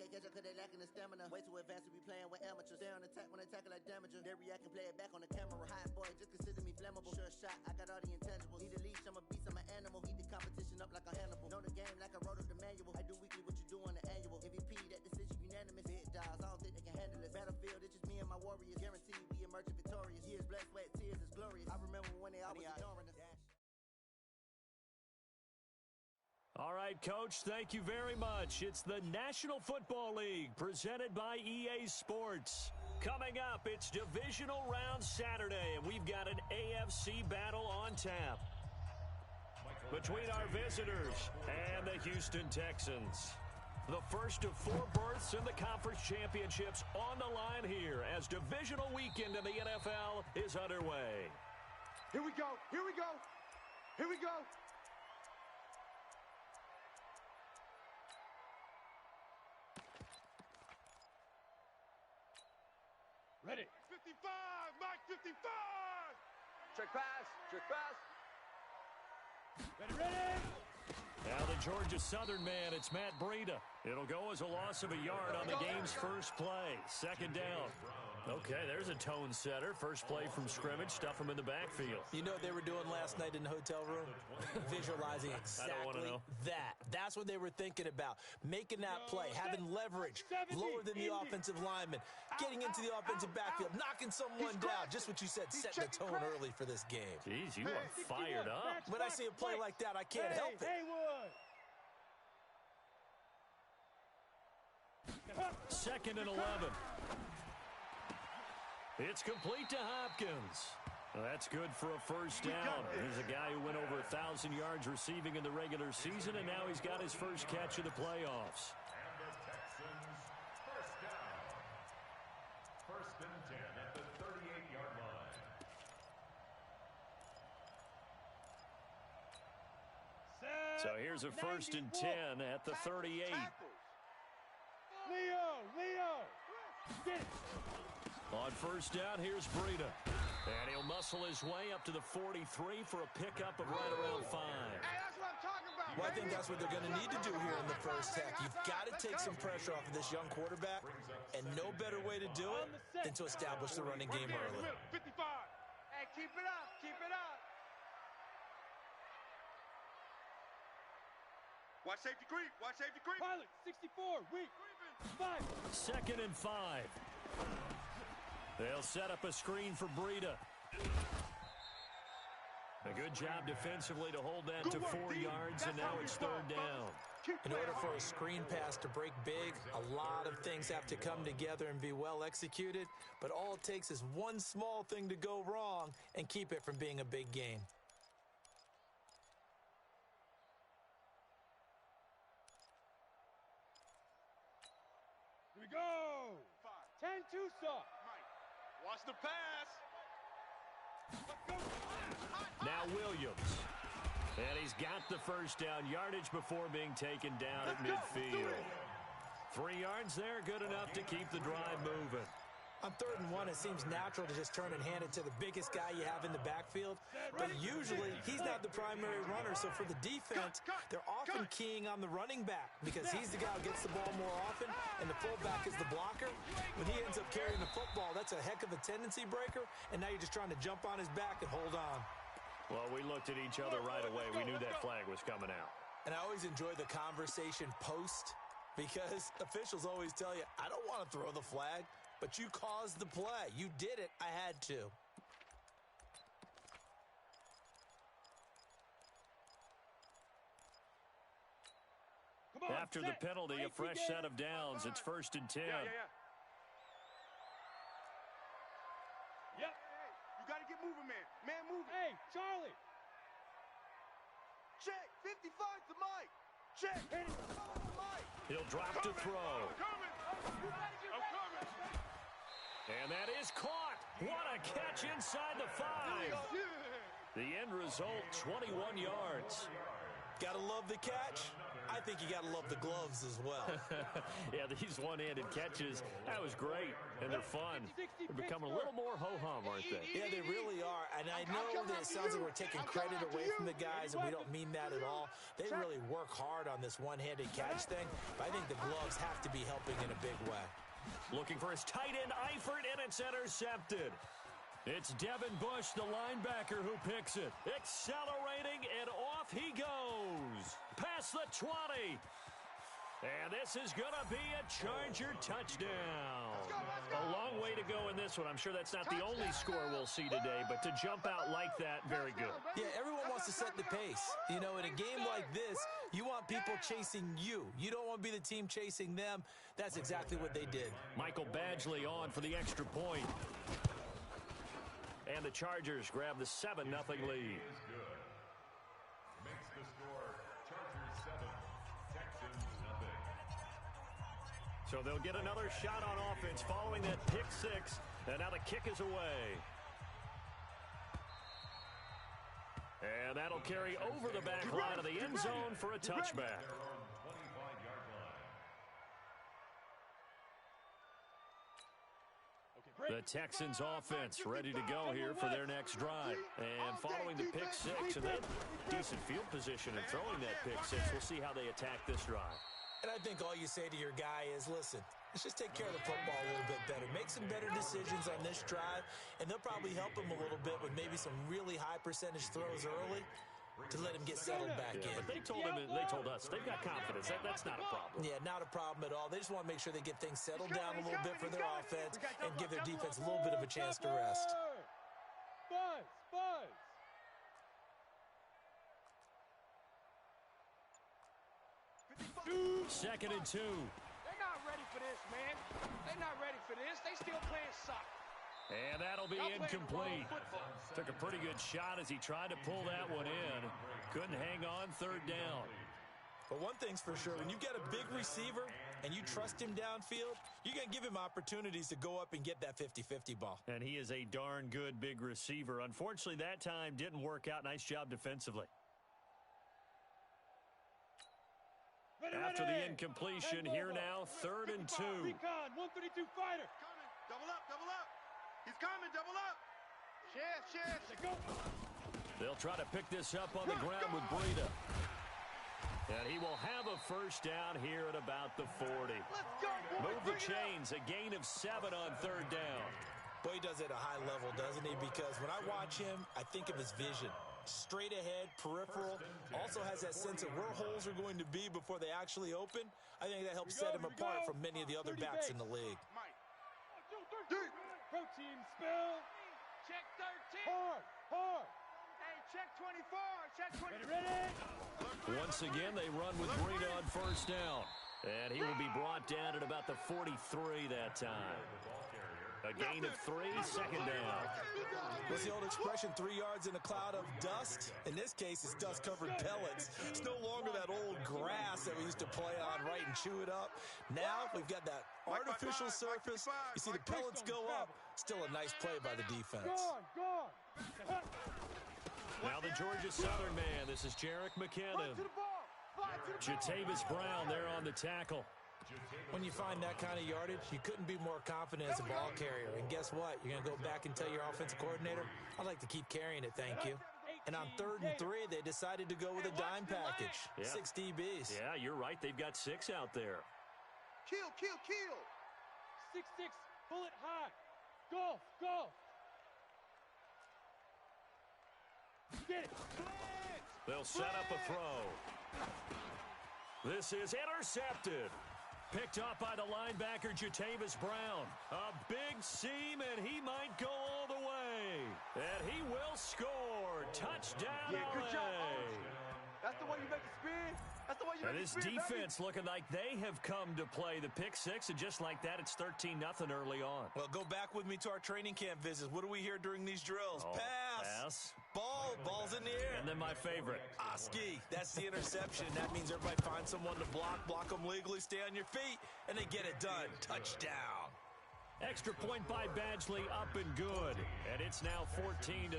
can't catch up cause they lacking the stamina. Way too advanced to be playing with amateurs. They on attack when they tackle like damager. They react and play it back on the camera. Hot boy, just consider me flammable. Sure shot, I got all the intangibles. Need a leash, I'm a beast, I'm an animal. Eat the competition up like a Hannibal. Know the game like I wrote up the manual. I do weekly what you do on the annual. MVP, that decision unanimous. Big dogs, I don't think they can handle it. Battlefield, it's just me and my warriors. Guaranteed we emerge victorious. Years, blood, sweat, tears is glorious. I remember when they always ignoring us. All right, Coach, thank you very much. It's the National Football League presented by EA Sports. Coming up, it's Divisional Round Saturday, and we've got an AFC battle on tap between our visitors and the Houston Texans. The first of 4 berths in the conference championships on the line here as divisional weekend in the NFL is underway. Here we go, here we go, here we go. Ready. 55, Mike 55. Trick pass, trick pass. Ready, ready. Now the Georgia Southern man, it's Matt Breida. It'll go as a loss of a yard on the game's first play. Second down. Okay, there's a tone setter. First play from scrimmage, stuff him in the backfield. You know what they were doing last night in the hotel room? Visualizing exactly that. That's what they were thinking about. Making that play, having leverage, lower than the offensive lineman, getting into the offensive backfield, knocking someone down. Just what you said, setting the tone early for this game. Jeez, you are fired up. When I see a play like that, I can't help it. Second and 11. It's complete to Hopkins. Well, that's good for a first down. He's a guy who went over 1,000 yards receiving in the regular season, and now he's got his first catch of the playoffs. And the Texans, first down. First and 10 at the 38-yard line. So here's a first and 10 at the 38. Leo, get it. On first down, here's Breida. And he'll muscle his way up to the 43 for a pickup of right around 5. Hey, that's what I'm talking about. Well, I think that's what they're going to need to do here in the first half. You've got to take some pressure off of this young quarterback, and no better way to do it than to establish the running game early. 55. Hey, keep it up, keep it up. Watch safety creep, watch safety creep. Pilot, 64, weak. 5. Second and 5. They'll set up a screen for Breida. A good job defensively to hold that to 4 yards, and now it's third down. In order for a screen pass to break big, a lot of things have to come together and be well executed, but all it takes is one small thing to go wrong and keep it from being a big game. Here we go. 10-2 soft. Watch the pass. Now Williams. And he's got the first down yardage before being taken down at midfield. 3 yards there, good enough to keep the drive moving. On 3rd and 1, it seems natural to just turn and hand it to the biggest guy you have in the backfield. But usually, he's not the primary runner. So for the defense, they're often keying on the running back because he's the guy who gets the ball more often, and the fullback is the blocker. When he ends up carrying the football, that's a heck of a tendency breaker, and now you're just trying to jump on his back and hold on. Well, we looked at each other right away. We knew that flag was coming out. And I always enjoy the conversation post because officials always tell you, I don't want to throw the flag. But you caused the play. You did it. I had to. After the penalty, a fresh set of downs. It's 1st and 10. Yeah. Yep. You got to get moving, man. Man, moving. Hey, Charlie. Check. 55 to Mike. Check. Hit it. Mike. He'll drop to throw. I'm coming. And that is caught. What a catch inside the 5. The end result, 21 yards. Gotta love the catch. I I think you got to love the gloves as well. Yeah, these one-handed catches, that was great, and they're fun. They're becoming a little more ho-hum, aren't they? Yeah, they really are, and I know that it sounds like we're taking credit away from the guys, and we don't mean that at all. They really work hard on this one-handed catch thing, but I think the gloves have to be helping in a big way. Looking for his tight end, Eifert, and it's intercepted. It's Devin Bush, the linebacker, who picks it. Accelerating, and off he goes. Past the 20. And this is going to be a Charger touchdown. A long way to go in this one. I'm sure that's not the only score we'll see today, but to jump out like that, very good. Yeah, everyone wants to set the pace. You know, in a game like this, you want people chasing you. You don't want to be the team chasing them. That's exactly what they did. Michael Badgley on for the extra point. And the Chargers grab the 7-0 lead. Is good. Makes the score Chargers 7, Texans nothing. So they'll get another shot on offense following that pick six. And now the kick is away. And that'll carry over the back line of the end zone for a touchback. They're on 25-yard line. The Texans offense ready to go here for their next drive. And following the pick six and then decent field position and throwing that pick six, we'll see how they attack this drive. And I think all you say to your guy is, listen, let's just take care of the football a little bit better. Make some better decisions on this drive, and they'll probably help him a little bit with maybe some really high percentage throws early to let him get settled back in. But they told us they've got confidence. That's not a problem. Yeah, not a problem at all. They just want to make sure they get things settled down a little bit for their offense and give their defense a little bit of a chance to rest. Buzz. Second and 2. They're not ready for this, man. They're not ready for this. They still playing soccer. And that'll be incomplete. Took a pretty good shot as he tried to pull that one in. Couldn't hang on third down. But one thing's for sure, when you get a big receiver and you trust him downfield, you're going to give him opportunities to go up and get that 50-50 ball. And he is a darn good big receiver. Unfortunately, that time didn't work out. Nice job defensively. After the incompletion, here now, 3rd and 2. Recon, 132 fighter. Double up. He's coming, double up. Chef. They'll try to pick this up on the ground with Breida. And he will have a first down here at about the 40. Move the chains, a gain of 7 on 3rd down. Boy, he does it at a high level, doesn't he? Because when I watch him, I think of his vision. Straight ahead, peripheral, also has that sense of where holes are going to be before they actually open. I think that helps set him apart from many of the other backs in the league. Protein spill. Check 13. Hard. Hey, check 24. Check 24. Ready? Once again, they run with Breida on first down. And he will be brought down at about the 43 that time. A gain of 3, second down. What's the old expression, 3 yards in a cloud of dust? In this case, it's dust-covered pellets. It's no longer that old grass that we used to play on, right, and chew it up. Now we've got that artificial surface. You see the pellets go up. Still a nice play by the defense. Gone. Now the Georgia Southern man. This is Jerick McKinnon. Jatavis Brown there on the tackle. When you find that kind of yardage, you couldn't be more confident as a ball carrier. And guess what? You're going to go back and tell your offensive coordinator, I'd like to keep carrying it, thank you. And on 3rd and 3, they decided to go with a dime package. Yeah. 6 DBs. Yeah, you're right. They've got 6 out there. Kill. 6-6. Pull it high. Golf. Get it. They'll set up a throw. This is intercepted. Picked up by the linebacker, Jatavis Brown. A big seam, and he might go all the way. And he will score. Touchdown, Good LA. job. That's the way you make it spin. That's the way you And make this it spin, defense looking like they have come to play the pick six, and just like that, it's 13-0 early on. Well, go back with me to our training camp visits. What do we hear during these drills? Pass. Ball's in the air. And then my favorite. Oski, that's the interception. That means everybody finds someone to block them legally, stay on your feet, and they get it done. Touchdown. Extra point by Badgley, up and good. And it's now 14-0.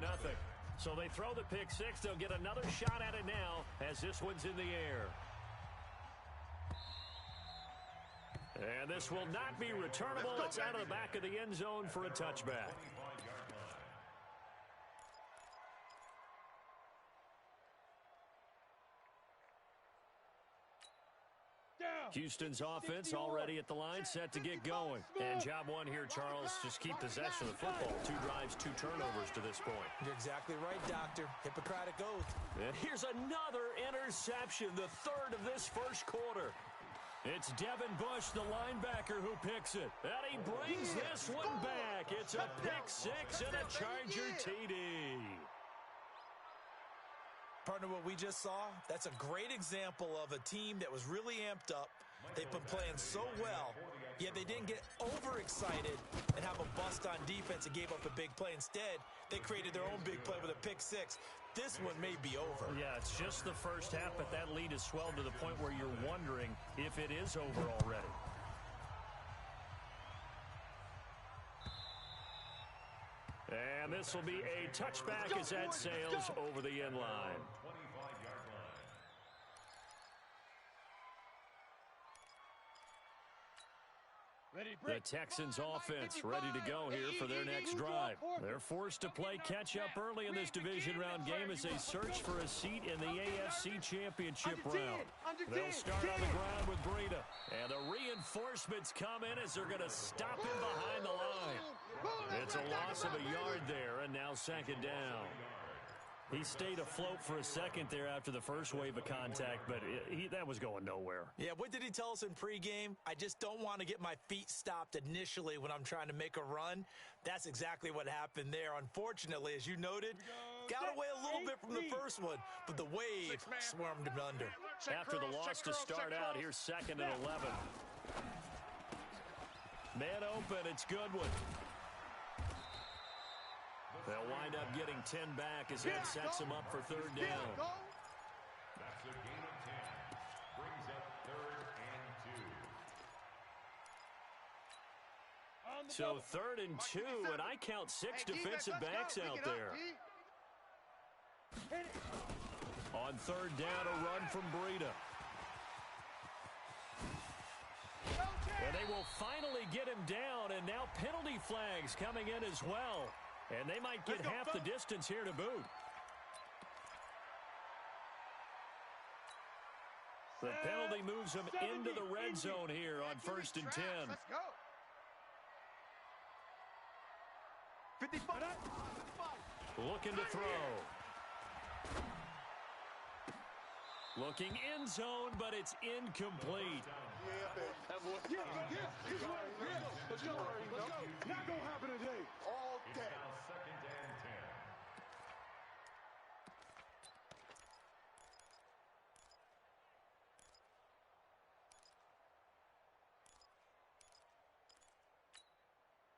So they throw the pick six. They'll get another shot at it now as this one's in the air. And this will not be returnable. It's out of the back of the end zone for a touchback. Houston's offense already at the line, set to get going. And job one here, Charles, just keep possession of the football. 2 drives, 2 turnovers to this point. You're exactly right, Doctor. Hippocratic oath. And here's another interception, the 3rd of this first quarter. It's Devin Bush, the linebacker, who picks it. And he brings this one back. It's a pick 6 and a Charger TD. Partner, what we just saw, that's a great example of a team that was really amped up. They've been playing so well, yet they didn't get overexcited and have a bust on defense and gave up a big play. Instead, they created their own big play with a pick 6. This one may be over. Yeah, it's just the first half, but that lead has swelled to the point where you're wondering if it is over already. And this will be a touchback as that sails over the end line. The Texans offense ready to go here for their next drive. They're forced to play catch-up early in this division round game as they search for a seat in the AFC Championship round. They'll start on the ground with Breida. And the reinforcements come in as they're going to stop him behind the line. It's a loss of a yard there, and now 2nd down. He stayed afloat for a second there after the first wave of contact, but that was going nowhere. Yeah, what did he tell us in pregame? I just don't want to get my feet stopped initially when I'm trying to make a run. That's exactly what happened there. Unfortunately, as you noted, got away a little bit from the first one, but the wave swarmed him under. After the loss to start out, here's 2nd and 11. Man open, it's Goodwin. They'll wind up getting 10 back as that sets them up for 3rd down. That's a gain of 10. Brings up 3rd and 2. So 3rd and 2, and I count 6 defensive backs out there. On 3rd down, a run from Breida. And they will finally get him down, and now penalty flags coming in as well. And they might get half the distance here to boot. The penalty moves them into the red zone here on 1st and 10. Let's go. 55. Looking to throw. Looking end zone, but it's incomplete. Yeah. Let's go. Not gonna happen today. All day. It's now 2nd and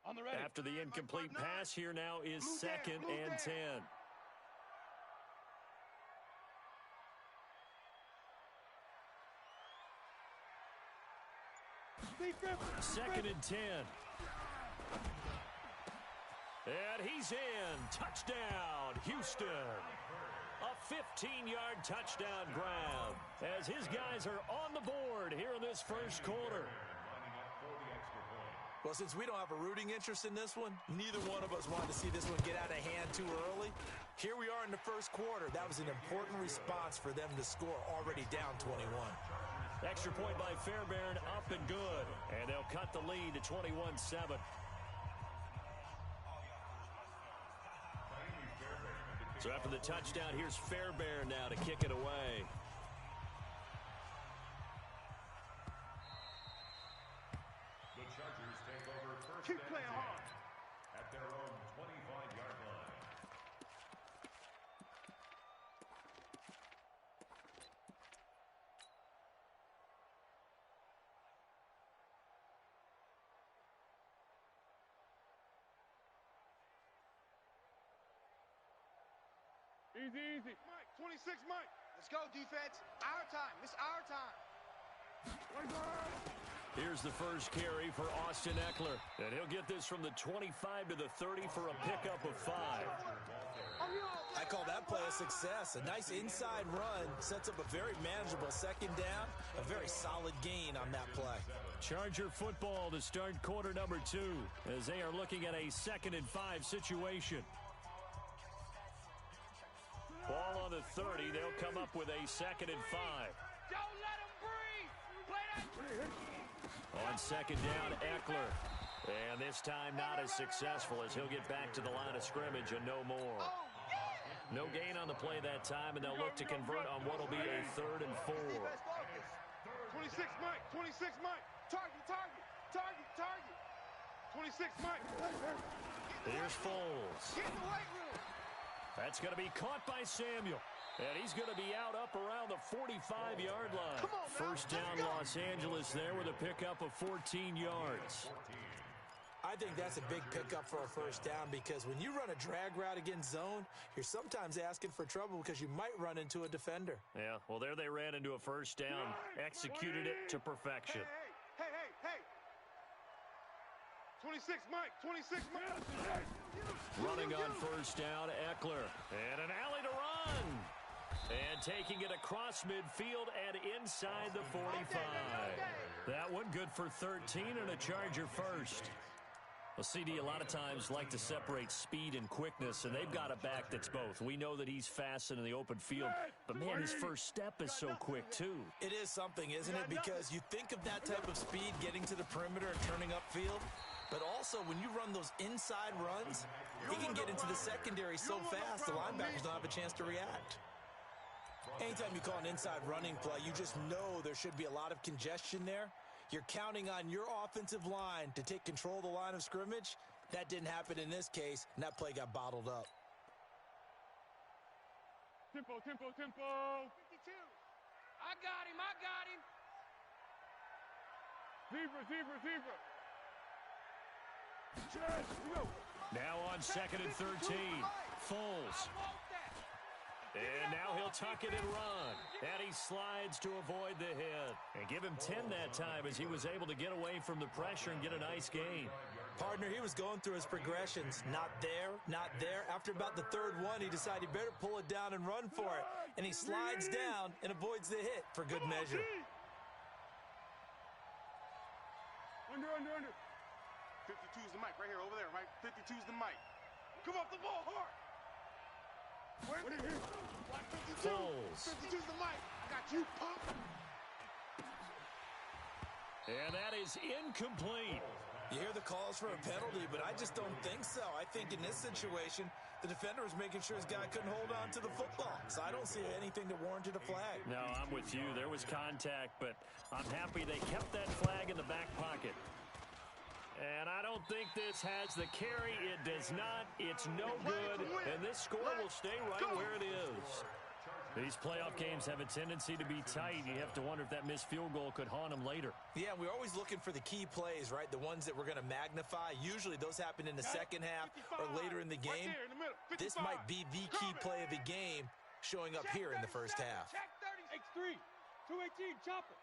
10. On the ready. After the incomplete pass, here now is 2nd and 10. Second and 10. And he's in. Touchdown, Houston. A 15-yard touchdown grab as his guys are on the board here in this first quarter. Well, since we don't have a rooting interest in this one, neither one of us wanted to see this one get out of hand too early. Here we are in the first quarter. That was an important response for them to score, already down 21. Extra point by Fairbairn, up and good. And they'll cut the lead to 21-7. So after the touchdown, here's Fairbairn now to kick it away. The Chargers take over 1st Keep and playing 10 hard. at their own 25-yard line. Easy. Mike, 26, Mike. Let's go, defense. Our time. It's our time. Here's the first carry for Austin Eckler. And he'll get this from the 25 to the 30 for a pickup of 5. I call that play a success. A nice inside run sets up a very manageable second down, a very solid gain on that play. Charger football to start quarter number 2 as they are looking at a 2nd and 5 situation. Ball on the 30. They'll come up with a 2nd and 5. Don't let him breathe. Play that. On 2nd down, Eckler. And this time not as successful as he'll get back to the line of scrimmage and no more. No gain on the play that time, and they'll look to convert on what will be a 3rd and 4. 26 Mike, 26 Mike. Target, target, target, target. 26 Mike. Here's Foles. Get in the weight room. That's going to be caught by Samuel. And he's going to be out up around the 45-yard line. Come on, now. First down, Los Angeles there with a pickup of 14 yards. I think that's a big pickup for a first down because when you run a drag route against zone, you're sometimes asking for trouble because you might run into a defender. Yeah, well, there they ran into a first down, executed it to perfection. Hey. 26 Mike, 26 Mike. Running on first down, Eckler. And an alley to run. And taking it across midfield and inside the 45. That one good for 13 and a Charger first. Well, CD a lot of times like to separate speed and quickness, and they've got a back that's both. We know that he's fast and in the open field, but, man, his first step is so quick, too. It is something, isn't it? Because you think of that type of speed getting to the perimeter and turning upfield, but also when you run those inside runs, he can get into the secondary so fast the linebackers don't have a chance to react. Anytime you call an inside running play, you just know there should be a lot of congestion there. You're counting on your offensive line to take control of the line of scrimmage. That didn't happen in this case, and that play got bottled up. Tempo. 52. I got him. Zebra. Now on 2nd and 13, Foles. And now he'll tuck it and run. And he slides to avoid the hit. And give him 10 that time as he was able to get away from the pressure and get a nice gain. Partner, he was going through his progressions. Not there. After about the 3rd one, he decided he better pull it down and run for it. And he slides down and avoids the hit for good measure. Under. 52's the mic right here, over there, right? 52's the mic. Come off the ball hard. What is it? 52. Foles. 52's the mic. I got you, punk. And that is incomplete. You hear the calls for a penalty, but I just don't think so. I think in this situation, the defender was making sure his guy couldn't hold on to the football. So I don't see anything that warranted a flag. No, I'm with you. There was contact, but I'm happy they kept that flag in the back pocket. And I don't think this has the carry. It does not. It's no good. And this score will stay right where it is. These playoff games have a tendency to be tight. You have to wonder if that missed field goal could haunt them later. Yeah, we're always looking for the key plays, right? The ones that we're going to magnify. Usually those happen in the second half or later in the game. This might be the key play of the game showing up here in the first half. Check 30. X3. 218. Chopper.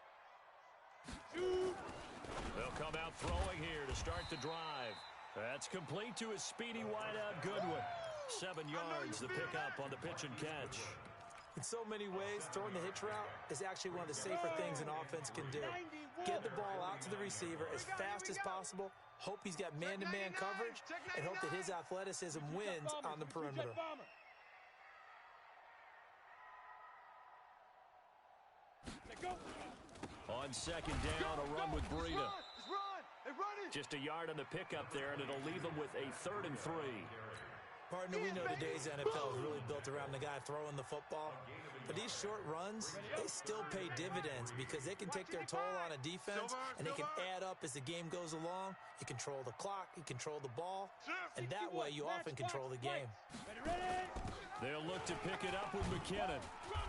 They'll come out throwing here to start the drive. That's complete to a speedy wideout Goodwin. 7 yards to pick up on the pitch and catch. In so many ways, throwing the hitch route is actually one of the safer things an offense can do. Get the ball out to the receiver as fast as possible, hope he's got man-to-man coverage, and hope that his athleticism wins on the perimeter. On second down, a run with Breida. Just a yard on the pickup there, and it'll leave them with a 3rd and 3. Partner, we know today's NFL is really built around the guy throwing the football. But these short runs, they still pay dividends because they can take their toll on a defense, and they can add up as the game goes along. You control the clock, you control the ball, and that way you often control the game. They'll look to pick it up with McKinnon.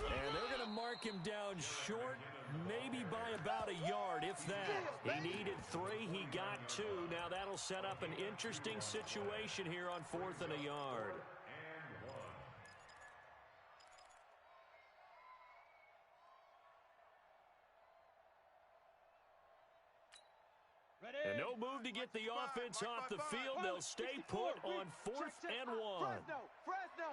And they're going to mark him down short, maybe by about a yard, if that. He needed 3, he got 2. Now that'll set up an interesting situation here on 4th and a yard. And no move to get the offense off the field. They'll stay put on 4th and 1. Fresno.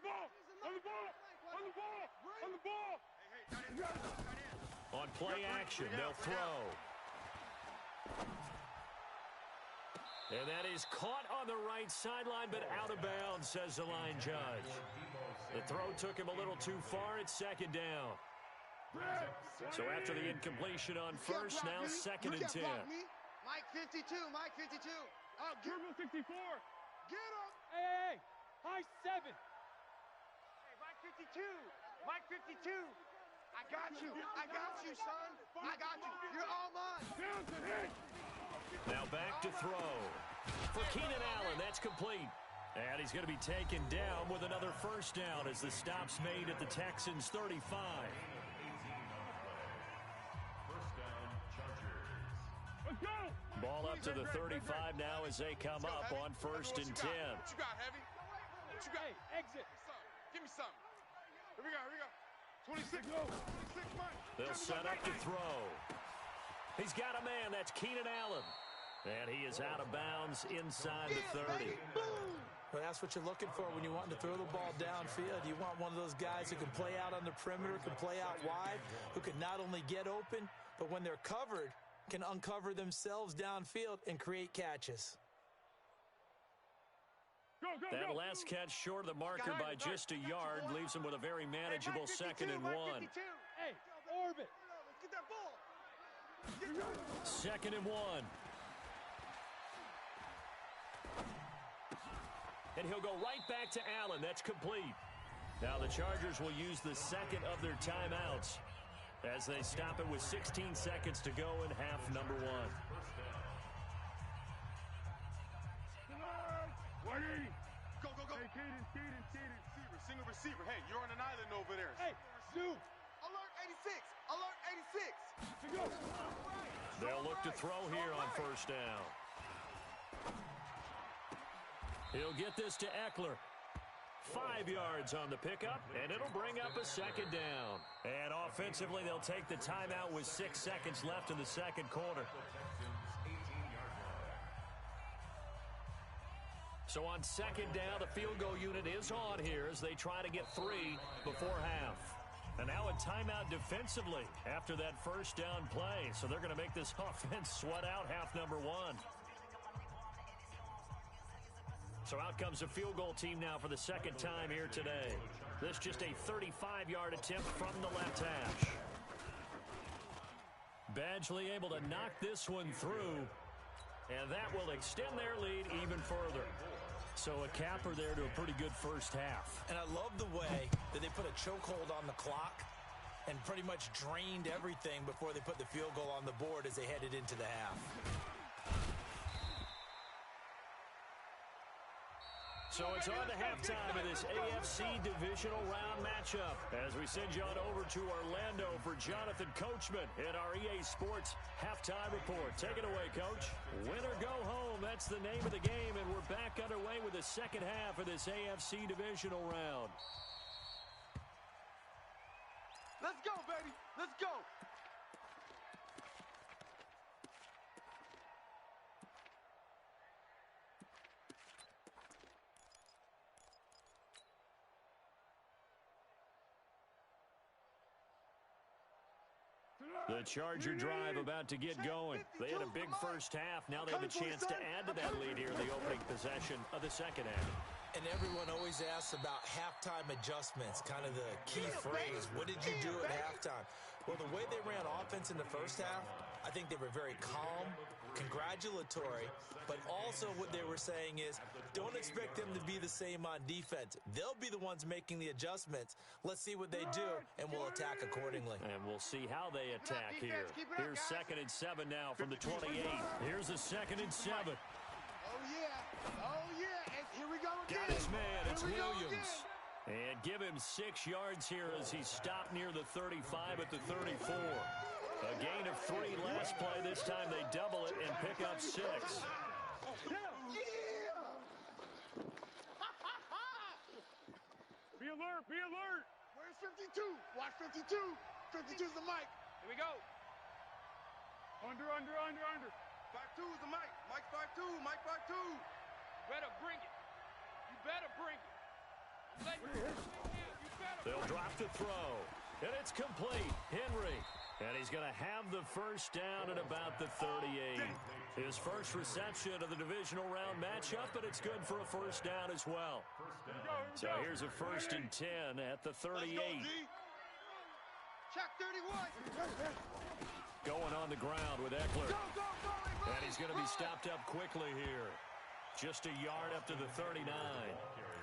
the ball! On the ball! On the ball! On the ball! On play action, they'll throw. And that is caught on the right sideline, but out of bounds, says the line judge. The throw took him a little too far. It's second down. So after the incompletion on first, now second and 10. Mike 52, Mike 52. Oh, Dribble 64. Get him. Hey, high 7. Hey, Mike 52, Mike 52. I got you, son. I got you. You're all mine. Now back to throw. For Keenan Allen, that's complete. And he's going to be taken down with another first down as the stop's made at the Texans' 35. Let's go. Ball up to the 35 now as they come up on first and 10. What you got, Heavy? What you got? Hey, exit. Give me something. Here we go. 26. 26, Mike. They'll set up to throw. He's got a man. That's Keenan Allen. And he is out of bounds inside the 30. Well, that's what you're looking for when you want to throw the ball downfield. You want one of those guys who can play out on the perimeter, can play out wide, who can not only get open, but when they're covered, can uncover themselves downfield and create catches. That last catch short of the marker by just a yard leaves him with a very manageable second and 1. Hey, orbit. Get that ball. Second and 1. And he'll go right back to Allen. That's complete. Now the Chargers will use the second of their timeouts as they stop it with 16 seconds to go in half number 1. 180. Go. Hey, Caden. Single receiver. Hey, you're on an island over there. Hey, zoom. Alert 86. Alert 86. Go. They'll look to throw here on first down. He'll get this to Eckler. 5 yards on the pickup, and it'll bring up a second down. And offensively, they'll take the timeout with 6 seconds left in the second quarter. So on second down, the field goal unit is on here as they try to get 3 before half. And now a timeout defensively after that first down play. So they're going to make this offense sweat out half number 1. So out comes the field goal team now for the second time here today. This just a 35-yard attempt from the left hash. Badgley able to knock this one through, and that will extend their lead even further. So a capper there to a pretty good first half. And I love the way that they put a chokehold on the clock and pretty much drained everything before they put the field goal on the board as they headed into the half. So it's on to halftime of this AFC divisional round matchup as we send you on over to Orlando for Jonathan Coachman in our EA Sports halftime report. Take it away, Coach. Win or go home, that's the name of the game, and we're back underway with the second half of this AFC divisional round. Let's go, baby. Let's go. The Charger drive about to get going. They had a big first half. Now they have a chance to add to that lead here in the opening possession of the second half. And everyone always asks about halftime adjustments, kind of the key phrase. What did you do at halftime? Well, the way they ran offense in the first half, I think they were very calm, congratulatory, but also what they were saying is don't expect them to be the same on defense. They'll be the ones making the adjustments. Let's see what they do, and we'll attack accordingly. And we'll see how they attack here. Here's 2nd and 7 now from the 28. Here's a 2nd and 7. Oh, yeah. And here we go again. Got his man. It's Williams. And give him 6 yards here as he stopped near the 35 at the 34. A gain of 3 last play. This time they double it and pick up 6. Be alert. Where's 52? Watch 52. 52's the mic. Here we go. Under. 5-2 is the mic. Mike 5-2. Better bring it. You better bring it. They'll drop the throw, and it's complete. Henry, and he's going to have the first down at about the 38. His first reception of the divisional round matchup, but it's good for a first down as well. So here's a 1st and 10 at the 38. Check 31. Going on the ground with Eckler. And he's going to be stopped up quickly here. Just a yard up to the 39.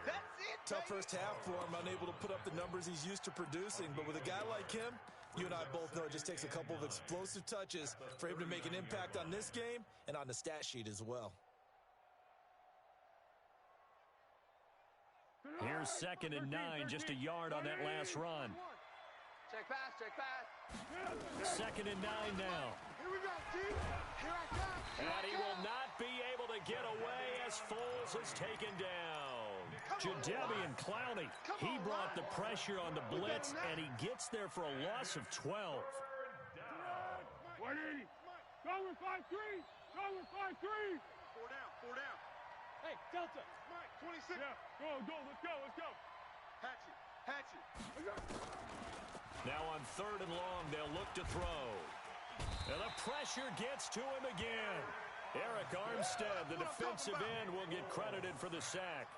That's it. Tough first half for him, unable to put up the numbers he's used to producing. But with a guy like him, you and I both know it just takes a couple of explosive touches for him to make an impact on this game and on the stat sheet as well. Here's 2nd and 9, just a yard on that last run. Check pass, check pass. 2nd and 9 now. Here we go, G. Here I come. And he will not be able to get away as Foles is taken down. Jadeveon Clowney, he brought the pressure on the blitz, and he gets there for a loss of 12. 180. Go with 5-3. Go with 5-3. 4 down, 4 down. Hey, Delta. Mike, 26. Yeah, go, let's go. Hatch it. Now on 3rd and long, they'll look to throw. And the pressure gets to him again. Eric Armstead, the defensive end, will get credited for the sack.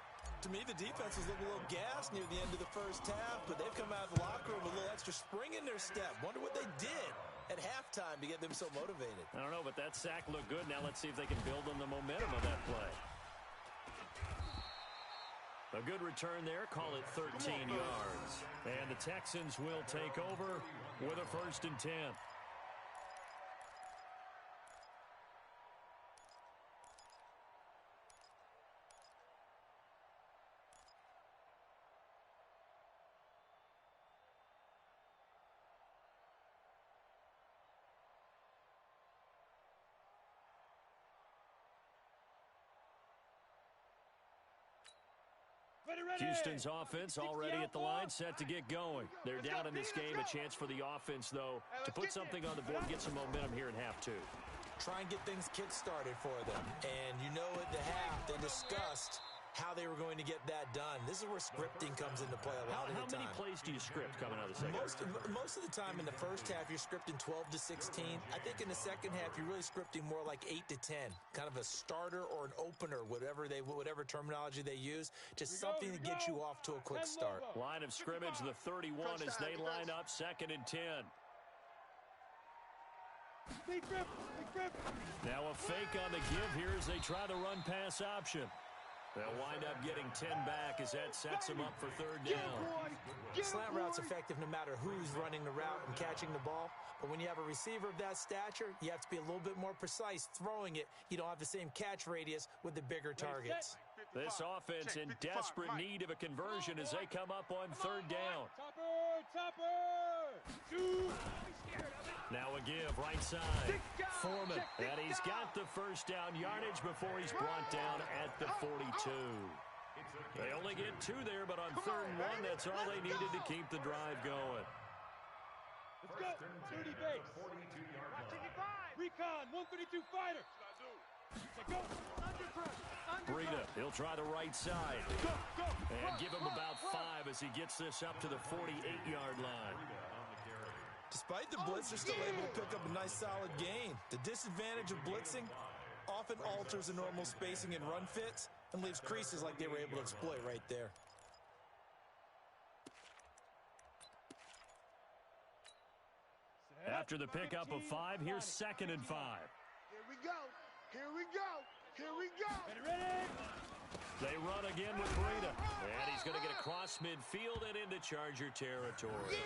To me, the defense was looking a little gassed near the end of the first half, but they've come out of the locker room with a little extra spring in their step. Wonder what they did at halftime to get them so motivated. I don't know, but that sack looked good. Now let's see if they can build on the momentum of that play. A good return there. Call it 13 yards. And the Texans will take over with a 1st and 10. Houston's offense already at the line, set to get going. They're down in this game. A chance for the offense, though, to put something on the board, get some momentum here in half 2. Try and get things kick-started for them. And you know at the half, they discussed how they were going to get that done. This is where scripting comes into play a lot of the time. How many plays do you script coming out of the second? Most of the time in the first half, you're scripting 12 to 16. I think in the second half, you're really scripting more like 8 to 10. Kind of a starter or an opener, whatever terminology they use. Just something to get you off to a quick start. Line of scrimmage, the 31 as they line up 2nd and 10. Now a fake on the give here as they try the run-pass option. They'll wind up getting 10 back as that sets them up for 3rd down. Slant route's effective no matter who's running the route and catching the ball. But when you have a receiver of that stature, you have to be a little bit more precise throwing it. You don't have the same catch radius with the bigger targets. This offense in desperate need of a conversion as they come up on 3rd down. Now a give, right side. Foreman, and he's got the first down yardage before he's brought down at the 42. They only get 2 there, but on 3rd and 1, that's all they needed to keep the drive going. Let's go. 30 base. Recon, 132 fighter. Go. Breida, he'll try the right side. And give him about 5 as he gets this up to the 48-yard line. Despite the blitz, they're still able to pick up a nice solid gain. The disadvantage of blitzing often alters the normal spacing and run fits and leaves creases like they were able to exploit right there. After the pickup of 5, here's 2nd and 5. Here we go. Here we go. Here we go. Ready? They run again with Breida. And he's going to get across midfield and into Charger territory.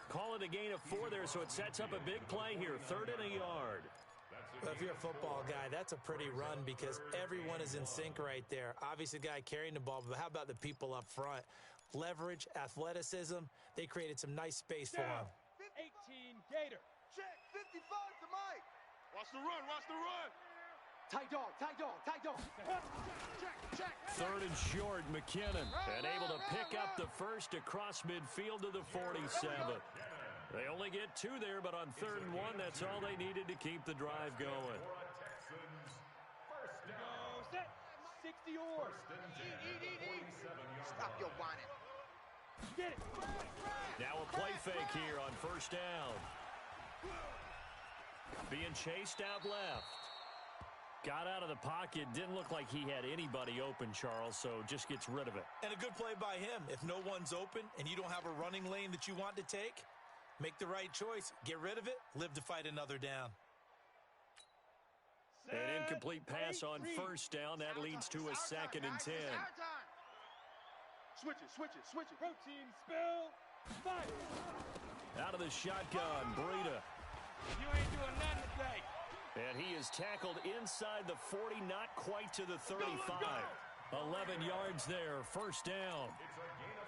Call it a gain of 4 there, so it sets up a big play here. 3rd and a yard. Well, if you're a football guy, that's a pretty run because everyone is in sync right there. Obviously, the guy carrying the ball, but how about the people up front? Leverage, athleticism, they created some nice space for him. 18 Gator. Check 55 to Mike. Watch the run, watch the run. Tight dog, tight dog, tight dog. Check. 3rd and short, McKinnon, and able to pick up the first across midfield to the 47. They only get 2 there, but on 3rd and 1, that's all they needed to keep the drive going. Set. 60 the orb. Eat. Stop your whining. Get it. Now a play fake here on first down. Being chased out left. Got out of the pocket. Didn't look like he had anybody open, Charles, so just gets rid of it. And a good play by him. If no one's open and you don't have a running lane that you want to take, make the right choice. Get rid of it. Live to fight another down. An incomplete pass on first down. That leads to a 2nd and 10. Switch it. Protein spill. Fight. Out of the shotgun, Breida. You ain't doing nothing today. And he is tackled inside the 40, not quite to the 35. 11 yards there, first down.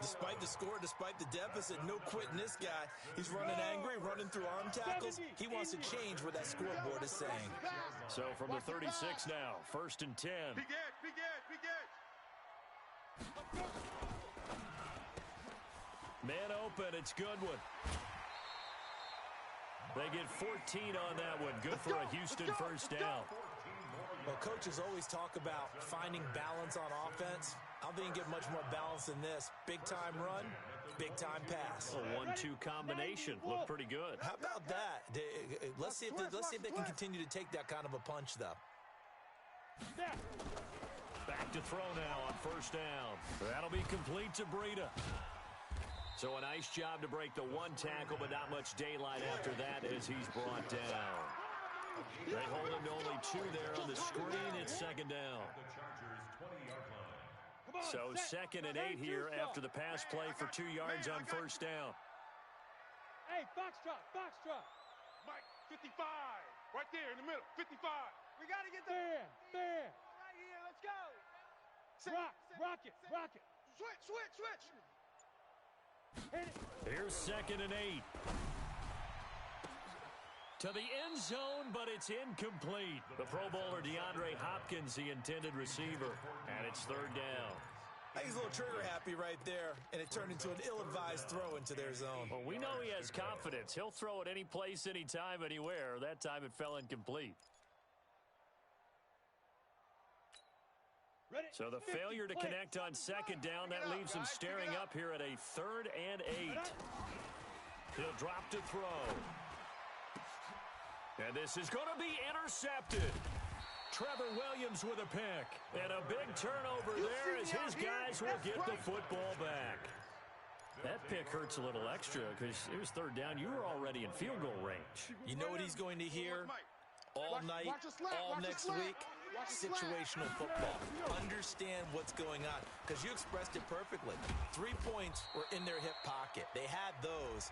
Despite the score, despite the deficit, no quitting this guy. He's running angry, running through arm tackles. He wants to change what that scoreboard is saying. So from the 36 now, 1st and 10. Big edge. Man open, it's Goodwin. They get 14 on that one. Good for a Houston first down. Well, coaches always talk about finding balance on offense. I don't think you get much more balance than this. Big-time run, big-time pass. A 1-2 combination. Looked pretty good. How about that? Let's see if they can continue to take that kind of a punch, though. Back to throw now on first down. That'll be complete to Breida. So a nice job to break the one tackle, but not much daylight after that as he's brought down. They hold him to only 2 there on the screen. It's 2nd down. So 2nd and 8 here after the pass play for 2 yards on first down. Hey, Foxtrot. Mike, 55. Right there in the middle, 55. We got to get there. Right here, let's go. Rock it. Switch. Here's 2nd and 8. To the end zone, but it's incomplete. The Pro Bowler DeAndre Hopkins, the intended receiver, and it's 3rd down. I think he's a little trigger happy right there, and it turned into an ill-advised throw into their zone. Well, we know he has confidence. He'll throw it any place, anytime, anywhere. That time it fell incomplete. So the failure to connect on 2nd down, that leaves him staring up here at a 3rd and 8. He'll drop to throw. And this is going to be intercepted. Trevor Williams with a pick. And a big turnover there as his guys will get the football back. That pick hurts a little extra because it was 3rd down. You were already in field goal range. You know what he's going to hear all night, all next week? Situational football. Understand what's going on because you expressed it perfectly. 3 points were in their hip pocket. They had those.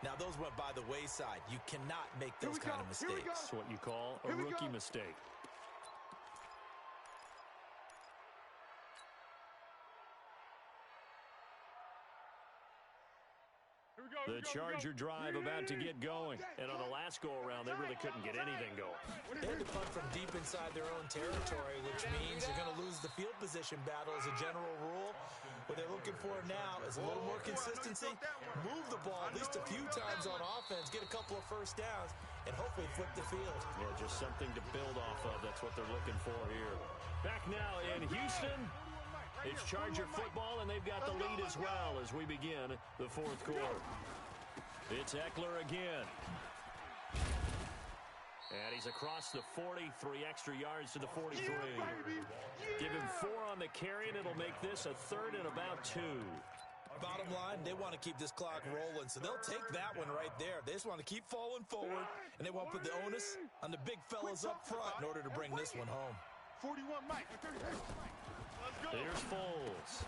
Now, those went by the wayside. You cannot make those kind of mistakes. That's what you call a rookie mistake. The Charger drive about to get going. And on the last go-around, they really couldn't get anything going. They had to punt from deep inside their own territory, which means they're going to lose the field position battle as a general rule. What they're looking for now is a little more consistency, move the ball at least a few times on offense, get a couple of first downs, and hopefully flip the field. Yeah, just something to build off of. That's what they're looking for here. Back now in Houston. It's Charger football, and they've got the lead as well as we begin the 4th quarter. It's Eckler again. And he's across the 40, 3 extra yards to the 43. Give him 4 on the carry, and it'll make this a 3rd and about 2. Bottom line, they want to keep this clock rolling, so they'll take that one right there. They just want to keep falling forward, and they want to put the onus on the big fellas up front in order to bring this one home. 41 Mike. Here's Foles.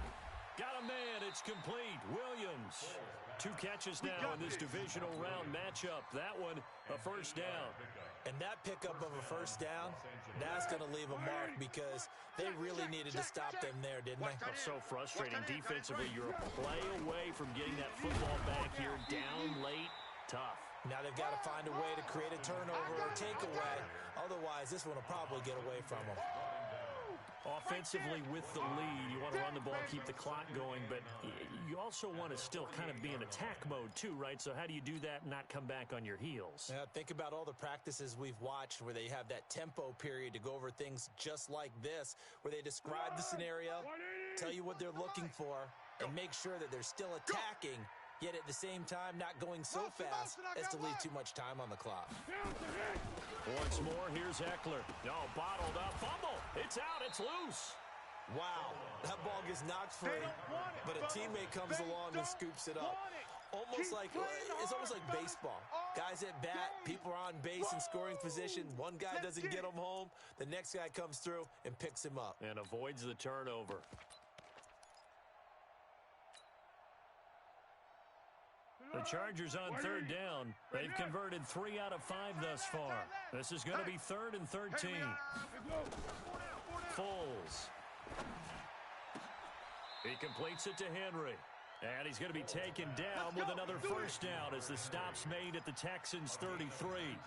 Got a man. It's complete. Williams. 2 catches now in this divisional round matchup. That one, a first down. And that pickup of a first down, that's going to leave a mark because they really needed to stop them there, didn't they? It's so frustrating defensively. You're a play away from getting that football back here. Down late. Tough. Now they've got to find a way to create a turnover or takeaway. Otherwise, this one will probably get away from them. Offensively with the lead, you want to run the ball, keep the clock going, but you also want to still kind of be in attack mode too, right? So how do you do that and not come back on your heels? Yeah, think about all the practices we've watched where they have that tempo period to go over things just like this, where they describe the scenario, tell you what they're looking for, and make sure that they're still attacking, yet at the same time not going so fast as to leave too much time on the clock. Once more, here's Eckler. No, bottled up. Fumble. It's out. It's loose. Wow, that ball gets knocked free, but a teammate comes along and scoops it up. It's almost like baseball. Guys at bat, people are on base in scoring position. One guy doesn't get him home. The next guy comes through and picks him up. And avoids the turnover. The Chargers on third down. They've converted 3 out of 5 thus far. This is going to be 3rd and 13. Foles. He completes it to Henry. And he's going to be taken down with another first down as the stop's made at the Texans' 33.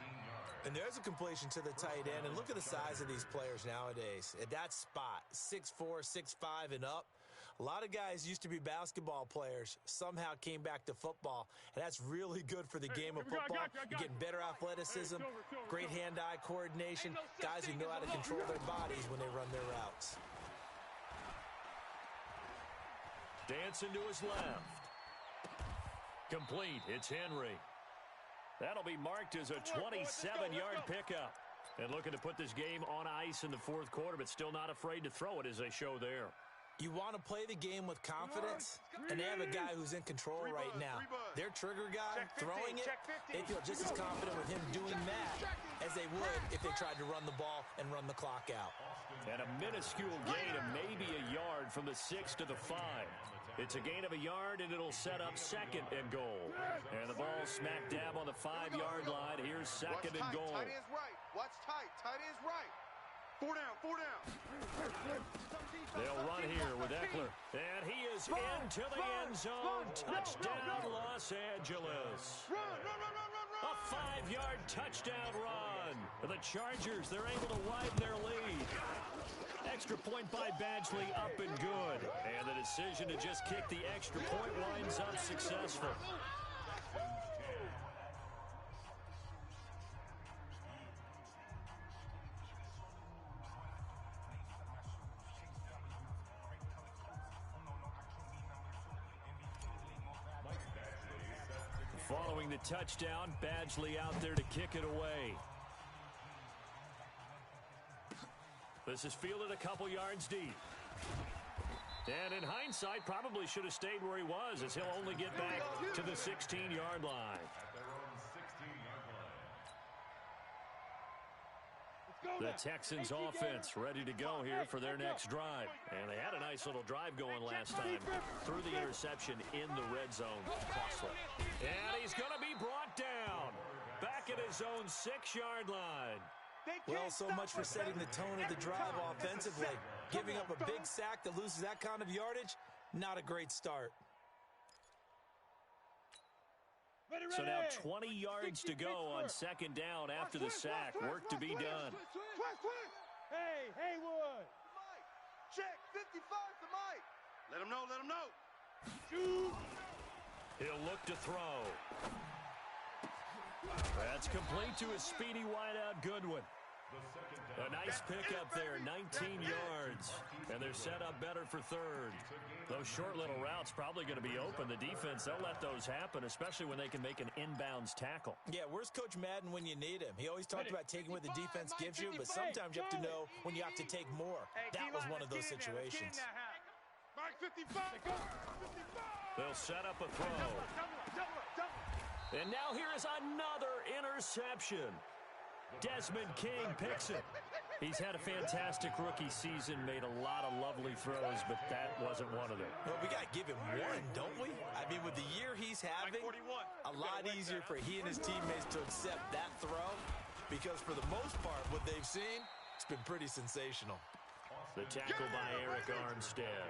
And there's a completion to the tight end. And look at the size of these players nowadays. At that spot, 6'4", 6'5", and up. A lot of guys used to be basketball players, somehow came back to football, and that's really good for the game of football. You're getting better athleticism, great hand-eye coordination, guys who know how to control their bodies when they run their routes. Dancing to his left. Complete. It's Henry. That'll be marked as a 27-yard pickup. And looking to put this game on ice in the fourth quarter, but still not afraid to throw it as they show there. You want to play the game with confidence, and they have a guy who's in control right now. Their trigger guy, throwing it, they feel just as confident with him doing that as they would if they tried to run the ball and run the clock out. And a minuscule gain of maybe a yard from the 6 to the 5. It's a gain of a yard, and it'll set up 2nd and goal. And the ball smack dab on the 5-yard line. Here's 2nd and goal. Tight end's right. Watch tight. Tight end's right. 4 down, 4 down. They'll run here with Eckler. And he is into the end zone. Touchdown, Los Angeles. A 5-yard touchdown run. The Chargers, they're able to widen their lead. Extra point by Badgley, up and good. And the decision to just kick the extra point winds up successful. Following the touchdown, Badgley out there to kick it away. This is fielded a couple yards deep. And in hindsight, probably should have stayed where he was, as he'll only get back to the 16-yard line. The Texans offense ready to go here for their next drive. And they had a nice little drive going last time. Through the interception in the red zone. Costly. And he's going to be brought down. Back at his own 6-yard line. Well, so much for setting the tone of the drive offensively. Giving up a big sack that loses that kind of yardage, not a great start. So now 20 yards to go on 2nd down after the sack. Work to be done. Hey, Haywood. Check, 55 to Mike. Let him know, let him know. He'll look to throw. That's complete to his speedy wideout Goodwin. A nice pickup there, 19 yards. And they're set up better for 3rd. Those short little routes probably going to be open. The defense, they'll let those happen, especially when they can make an inbounds tackle. Yeah, where's Coach Madden when you need him? He always talked about taking what the defense gives you, but sometimes you have to know when you have to take more. That was one of those situations. Mike 55. They'll set up a throw. And now here is another interception. Desmond King picks it. He's had a fantastic rookie season, made a lot of lovely throws, but that wasn't one of them. Well, we got to give him one, don't we? I mean, with the year he's having, a lot easier for he and his teammates to accept that throw, because for the most part, what they've seen, it's been pretty sensational. The tackle by Eric Armstead.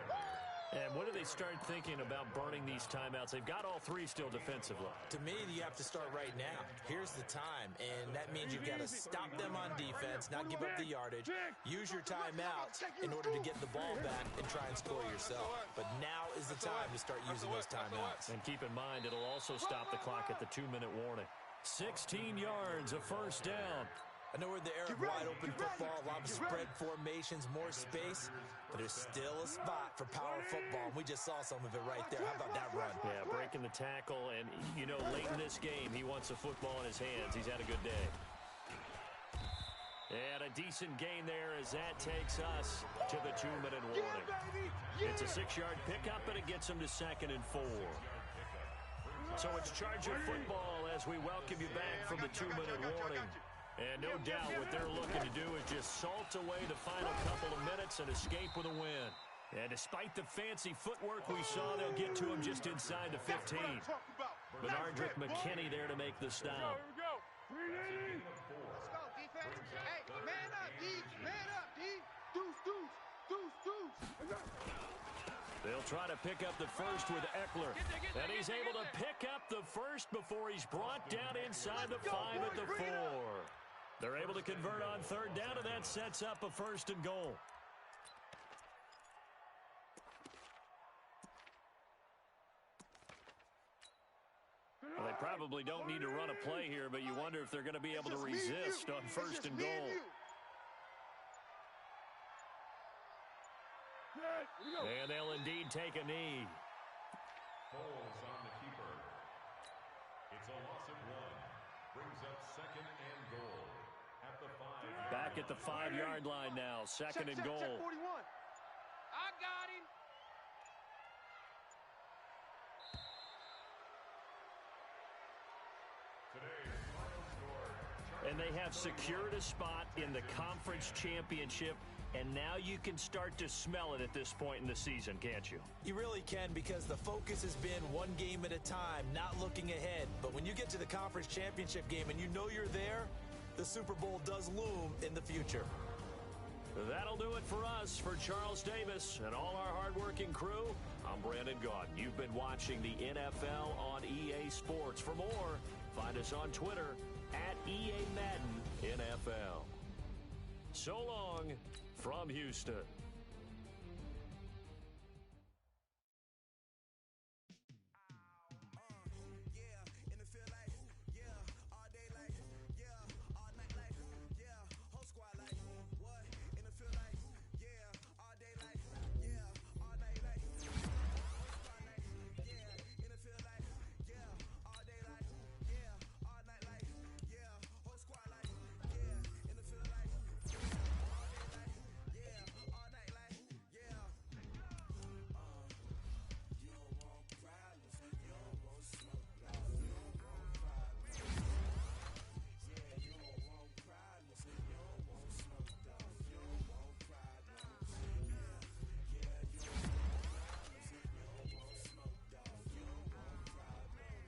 And when do they start thinking about burning these timeouts? They've got all three still defensively. To me, you have to start right now. Here's the time, and that means you've got to stop them on defense, not give up the yardage, use your timeouts in order to get the ball back and try and score yourself. But now is the time to start using those timeouts. And keep in mind, it'll also stop the clock at the 2-minute warning. 16 yards, a first down. I know we're in the era of wide-open football, a lot of spread formations, more space, but there's still a spot for power football, and we just saw some of it right there. How about that run? Yeah, breaking the tackle, and, you know, late in this game, he wants the football in his hands. He's had a good day. And a decent gain there as that takes us to the 2-minute warning. It's a 6-yard pickup, and it gins him to 2nd and 4. So it's Charger football as we welcome you back from the 2-minute warning. And no doubt what they're looking to do is just salt away the final couple of minutes and escape with a win. And despite the fancy footwork we saw, they'll get to him just inside the 15. Bernardrick McKinney there to make the stop. Here we go. Let's go, defense. Hey, man up, D. Man up, D. Deuce, deuce, deuce, deuce. They'll try to pick up the first with Eckler. And he's able to pick up the first before he's brought down inside the 5 at the 4. They're able to convert on 3rd down, and that sets up a 1st and goal. Well, they probably don't need to run a play here, but you wonder if they're going to be able to resist on 1st and goal. And they'll indeed take a knee. Falls on the keeper. It's a loss of 1. Brings up 2nd and goal at the 5. Back at the 5-yard line now. 2nd and goal. Check 41. I got him. Today's final score. And they have secured a spot in the conference championship. And now you can start to smell it at this point in the season, can't you? You really can, because the focus has been one game at a time, not looking ahead. But when you get to the conference championship game and you know you're there, the Super Bowl does loom in the future. That'll do it for us. For Charles Davis and all our hardworking crew, I'm Brandon Gaudin. You've been watching the NFL on EA Sports. For more, find us on Twitter at EA Madden NFL. So long from Houston.